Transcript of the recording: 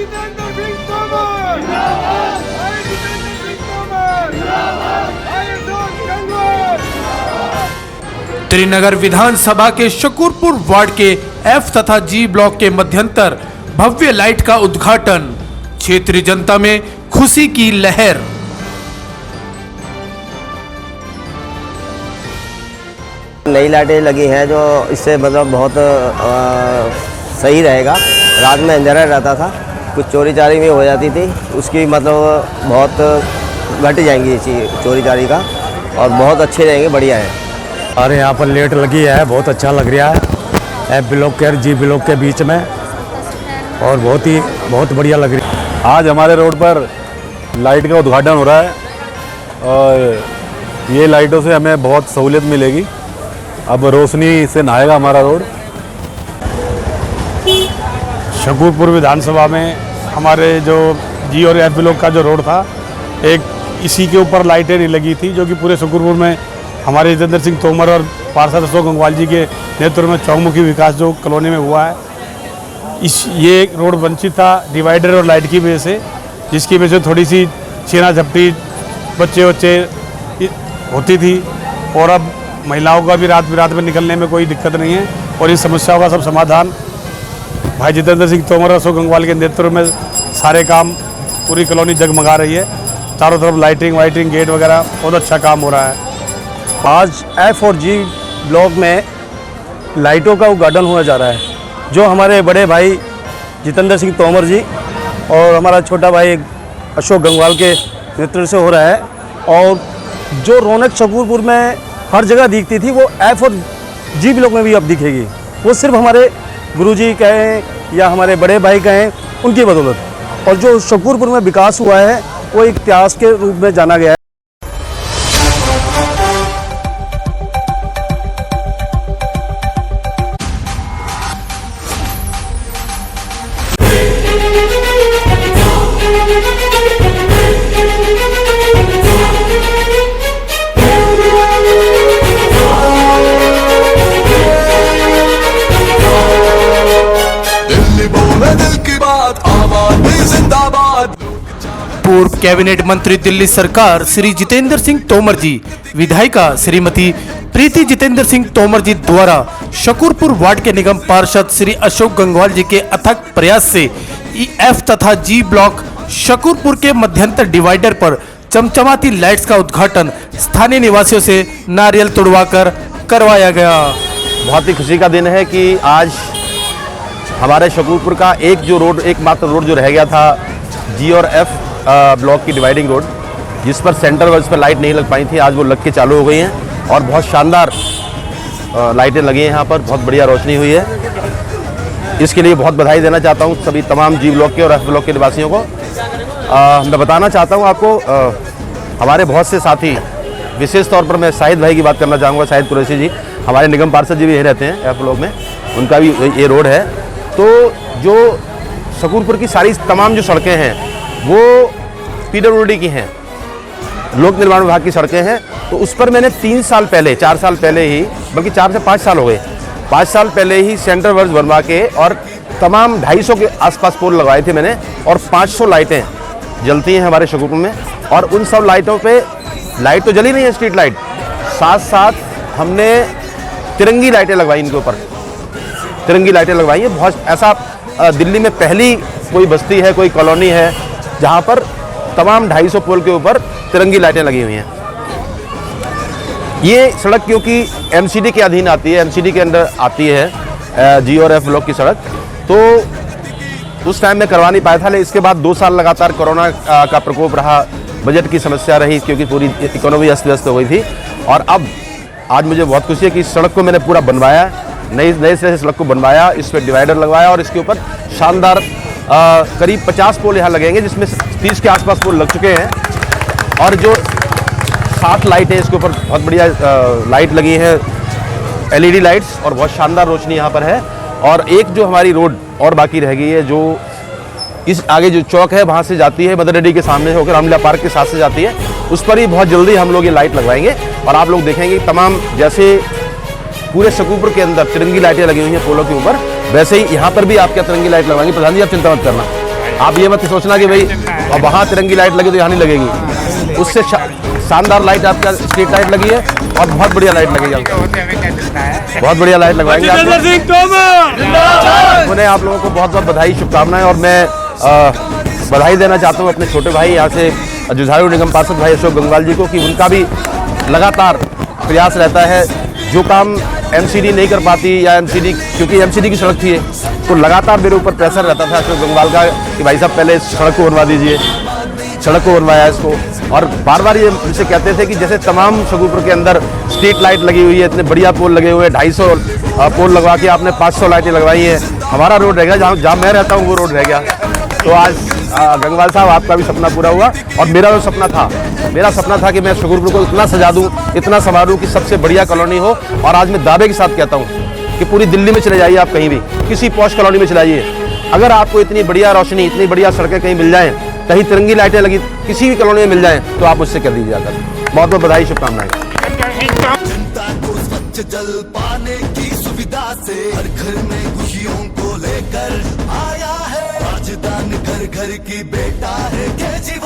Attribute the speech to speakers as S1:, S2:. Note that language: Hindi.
S1: जितेंद्र सिंह तोमर जिंदाबाद, भाई जितेंद्र सिंह तोमर जिंदाबाद, भाई अशोक गंगवार।
S2: त्रिनगर विधानसभा के शकूरपुर वार्ड के एफ तथा जी ब्लॉक के मध्यंतर भव्य लाइट का उद्घाटन, क्षेत्रीय जनता में खुशी की लहर।
S3: नई लाइटें लगी हैं जो इससे मतलब बहुत सही रहेगा। रात में अंधेरा रहता था, कुछ चोरी चारी भी हो जाती थी, उसकी मतलब बहुत घट जाएंगी चोरी चारी का, और बहुत अच्छे रहेंगे, बढ़िया है।
S4: और यहाँ पर लाइट लगी है, बहुत अच्छा लग रहा है एफ ब्लॉक के और जी ब्लॉक के बीच में, और बहुत बढ़िया लग रही है।
S5: आज हमारे रोड पर लाइट का उद्घाटन हो रहा है और ये लाइटों से हमें बहुत सहूलियत मिलेगी। अब रोशनी से नहाएगा हमारा रोड।
S4: शकूरपुर विधानसभा में हमारे जो जी और एफ ब्लॉक का जो रोड था, एक इसी के ऊपर लाइटें नहीं लगी थी, जो कि पूरे शकूरपुर में हमारे जितेंद्र सिंह तोमर और पार्षद अशोक गंगवाल जी के नेतृत्व में चौमुखी विकास जो कॉलोनी में हुआ है, ये रोड वंचित था डिवाइडर और लाइट की वजह से, जिसकी वजह से थोड़ी सी छीना झपटी बच्चे होती थी। और अब महिलाओं का भी रात में निकलने में कोई दिक्कत नहीं है, और इस समस्याओं का सब समाधान भाई जितेंद्र सिंह तोमर और अशोक गंगवाल के नेतृत्व में सारे काम, पूरी कॉलोनी जगमगा रही है। चारों तरफ लाइटिंग गेट वगैरह बहुत अच्छा काम हो रहा है।
S6: आज एफ और जी ब्लॉक में लाइटों का उद्घाटन होने जा रहा है, जो हमारे बड़े भाई जितेंद्र सिंह तोमर जी और हमारा छोटा भाई अशोक गंगवाल के नेतृत्व से हो रहा है। और जो रौनक शकूरपुर में हर जगह दिखती थी, वो एफ और जी ब्लॉक में भी अब दिखेगी। वो सिर्फ हमारे गुरुजी कहें या हमारे बड़े भाई कहें, उनकी बदौलत। और जो शकूरपुर में विकास हुआ है, वो एक इतिहास के रूप में जाना गया है।
S2: पूर्व कैबिनेट मंत्री दिल्ली सरकार श्री जितेंद्र सिंह तोमर जी, विधायिका श्रीमती प्रीति जितेंद्र सिंह तोमर जी द्वारा शकूरपुर वार्ड के निगम पार्षद श्री अशोक गंगवाल जी के अथक प्रयास से एफ तथा जी ब्लॉक शकूरपुर के मध्यंतर डिवाइडर पर चमचमाती लाइट्स का उद्घाटन स्थानीय निवासियों से नारियल तुड़वाकर करवाया गया।
S7: बहुत ही खुशी का दिन है कि आज हमारे शकूरपुर का एकमात्र रोड जो रह गया था, जी और एफ ब्लॉक की डिवाइडिंग रोड, जिस पर सेंटर वर्ड्स पर लाइट नहीं लग पाई थी, आज वो लग के चालू हो गई हैं और बहुत शानदार लाइटें लगी हैं। यहाँ पर बहुत बढ़िया रोशनी हुई है। इसके लिए बहुत बधाई देना चाहता हूँ सभी तमाम जी ब्लॉक के और एफ ब्लॉक के निवासियों को। मैं बताना चाहता हूँ आपको, हमारे बहुत से साथी, विशेष तौर पर मैं शाहिद भाई की बात करना चाहूँगा। शाहिद कुरैशी जी, हमारे निगम पार्षद जी भी यही रहते हैं एफ ब्लॉक में, उनका भी ये रोड है। तो जो शकूरपुर की सारी तमाम जो सड़कें हैं वो PWD की हैं, लोक निर्माण विभाग की सड़कें हैं। तो उस पर मैंने 4 साल पहले ही, बल्कि 4 से 5 साल हो गए, 5 साल पहले ही सेंटर वर्ड्स बनवा के और तमाम 250 के आसपास पोल लगवाए थे मैंने, और 500 लाइटें जलती हैं हमारे शकूरपुर में। और उन सब लाइटों पे लाइट तो जली नहीं है, स्ट्रीट लाइट, साथ साथ हमने तिरंगी लाइटें लगवाई, इनके ऊपर तिरंगी लाइटें लगवाई है। बहुत ऐसा दिल्ली में पहली कोई बस्ती है, कोई कॉलोनी है जहाँ पर तमाम 250 पोल के ऊपर तिरंगी लाइटें लगी हुई हैं। ये सड़क क्योंकि MCD के अधीन आती है, MCD के अंदर आती है जी और एफ ब्लॉक की सड़क, तो उस टाइम में करवा नहीं पाया था। लेकिन इसके बाद 2 साल लगातार कोरोना का प्रकोप रहा, बजट की समस्या रही, क्योंकि पूरी इकोनॉमी अस्त व्यस्त हो गई थी। और अब आज मुझे बहुत खुशी है कि इस सड़क को मैंने पूरा बनवाया, नए सिरे से सड़क को बनवाया, इस पर डिवाइडर लगवाया, और इसके ऊपर शानदार करीब 50 पोल यहाँ लगेंगे, जिसमें 30 के आसपास पोल लग चुके हैं। और जो 7 लाइट है, इसके ऊपर बहुत बढ़िया लाइट लगी है, LED लाइट्स, और बहुत शानदार रोशनी यहाँ पर है। और एक जो हमारी रोड और बाकी रह गई है, जो इस आगे जो चौक है वहाँ से जाती है, मदर डेयरी के सामने होकर रामलीला पार्क के साथ से जाती है, उस पर ही बहुत जल्दी हम लोग ये लाइट लगवाएंगे। और आप लोग देखेंगे तमाम, जैसे पूरे शकूरपुर के अंदर तिरंगी लाइटें लगी हुई हैं पोलों के ऊपर, वैसे ही यहाँ पर भी आपके तिरंगी लाइट लगवाएंगे। प्रधान जी, आप चिंता मत करना। आप ये मत सोचना कि भाई और वहाँ तिरंगी लाइट लगी तो यहाँ नहीं लगेगी, उससे शानदार लाइट आपका स्ट्रीट लाइट लगी है और बहुत बढ़िया लाइट लगेगी आपको, बहुत बढ़िया लाइट लगवाएंगे उन्हें। आप लोगों को बहुत बहुत बधाई, शुभकामनाएं। और मैं बधाई देना चाहता हूँ अपने छोटे भाई यहाँ से जुझारू निगम पार्षद भाई अशोक गंगवाल जी को, कि उनका भी लगातार प्रयास रहता है। जो काम एमसीडी नहीं कर पाती या एमसीडी, क्योंकि एमसीडी की सड़क थी, तो लगातार मेरे ऊपर प्रेशर रहता था अशोक गंगवाल का कि भाई साहब पहले सड़क को बनवा दीजिए, सड़क को बनवाया इसको। और बार बार ये मुझसे कहते थे कि जैसे तमाम शकूरपुर के अंदर स्ट्रीट लाइट लगी हुई है, इतने बढ़िया पोल लगे हुए हैं, 250 पोल लगवा के आपने 500 लाइटें लगवाई हैं, हमारा रोड रह गया, जहाँ मैं रहता हूँ वो रोड रह गया। तो आज गंगवाल साहब आपका भी सपना पूरा हुआ और मेरा जो सपना था, मेरा सपना था कि मैं शकूरपुर को इतना सजा दूँ, इतना संवारूँ कि सबसे बढ़िया कॉलोनी हो। और आज मैं दावे के साथ कहता हूँ कि पूरी दिल्ली में चले जाइए आप, कहीं भी किसी पॉश कॉलोनी में चले जाइए, अगर आपको इतनी बढ़िया रोशनी, इतनी बढ़िया सड़कें कहीं मिल जाएं, कहीं तिरंगी लाइटें लगी किसी भी कॉलोनी में मिल जाएं, तो आप मुझसे कर दीजिए आकर। बहुत बहुत बधाई, शुभकामनाएं।
S8: जनता को स्वच्छ जल पाने की सुविधा से हर घर में खुशियों को लेकर आया है राजदान, घर घर की बेटा है केजरीवाल।